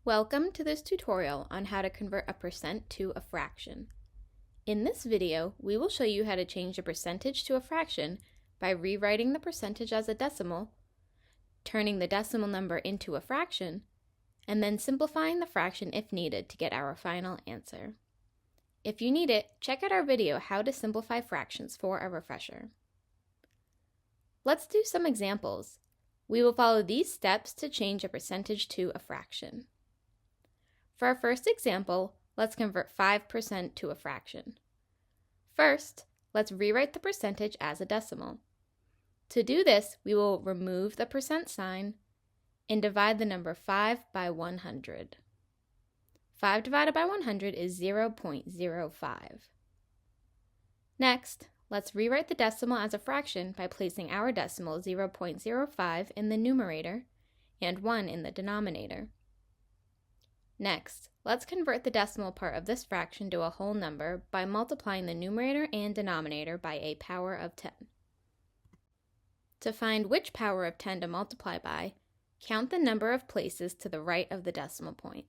Welcome to this tutorial on how to convert a percent to a fraction. In this video, we will show you how to change a percentage to a fraction by rewriting the percentage as a decimal, turning the decimal number into a fraction, and then simplifying the fraction if needed to get our final answer. If you need it, check out our video How to Simplify Fractions for a refresher. Let's do some examples. We will follow these steps to change a percentage to a fraction. For our first example, let's convert 5% to a fraction. First, let's rewrite the percentage as a decimal. To do this, we will remove the percent sign and divide the number 5 by 100. 5 divided by 100 is 0.05. Next, let's rewrite the decimal as a fraction by placing our decimal 0.05 in the numerator and 1 in the denominator. Next, let's convert the decimal part of this fraction to a whole number by multiplying the numerator and denominator by a power of 10. To find which power of 10 to multiply by, count the number of places to the right of the decimal point.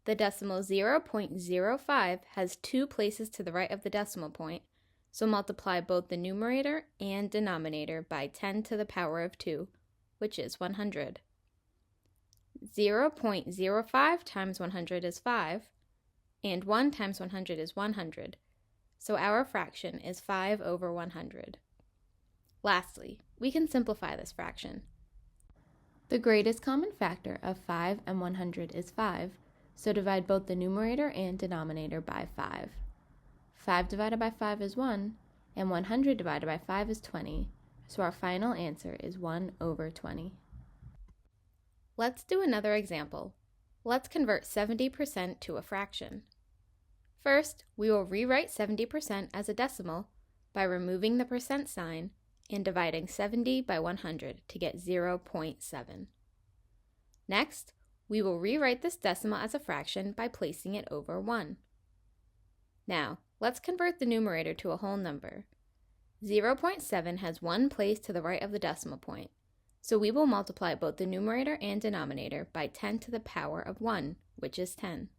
The decimal 0.05 has 2 places to the right of the decimal point, so multiply both the numerator and denominator by 10 to the power of 2, which is 100. 0.05 times 100 is 5, and 1 times 100 is 100, so our fraction is 5 over 100. Lastly, we can simplify this fraction. The greatest common factor of 5 and 100 is 5, so divide both the numerator and denominator by 5. 5 divided by 5 is 1, and 100 divided by 5 is 20, so our final answer is 1 over 20. Let's do another example. Let's convert 70% to a fraction. First, we will rewrite 70% as a decimal by removing the percent sign and dividing 70 by 100 to get 0.7. Next, we will rewrite this decimal as a fraction by placing it over 1. Now, let's convert the numerator to a whole number. 0.7 has 1 place to the right of the decimal point, so we will multiply both the numerator and denominator by 10 to the power of 1, which is 10.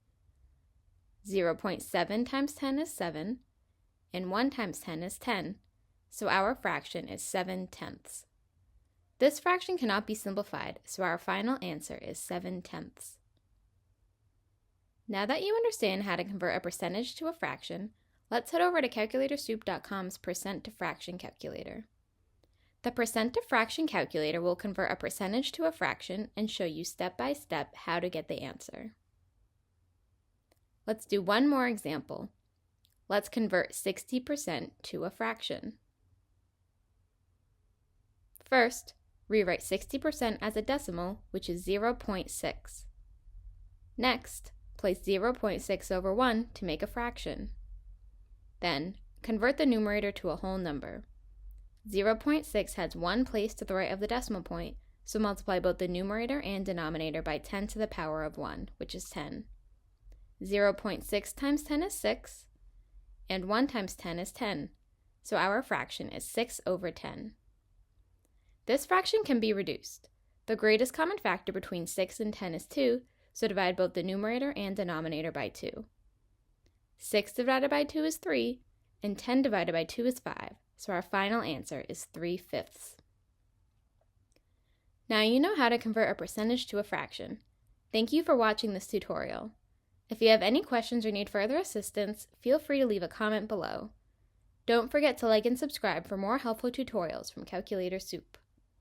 0.7 times 10 is 7, and 1 times 10 is 10, so our fraction is 7/10. This fraction cannot be simplified, so our final answer is 7/10. Now that you understand how to convert a percentage to a fraction, let's head over to CalculatorSoup.com's percent to fraction calculator. The percent to fraction calculator will convert a percentage to a fraction and show you step by step how to get the answer. Let's do one more example. Let's convert 60% to a fraction. First, rewrite 60% as a decimal, which is 0.6. Next, place 0.6 over 1 to make a fraction. Then, convert the numerator to a whole number. 0.6 has 1 place to the right of the decimal point, so multiply both the numerator and denominator by 10 to the power of 1, which is 10. 0.6 times 10 is 6, and 1 times 10 is 10, so our fraction is 6 over 10. This fraction can be reduced. The greatest common factor between 6 and 10 is 2, so divide both the numerator and denominator by 2. 6 divided by 2 is 3, and 10 divided by 2 is 5. So our final answer is 3/5. Now you know how to convert a percentage to a fraction. Thank you for watching this tutorial. If you have any questions or need further assistance, feel free to leave a comment below. Don't forget to like and subscribe for more helpful tutorials from Calculator Soup.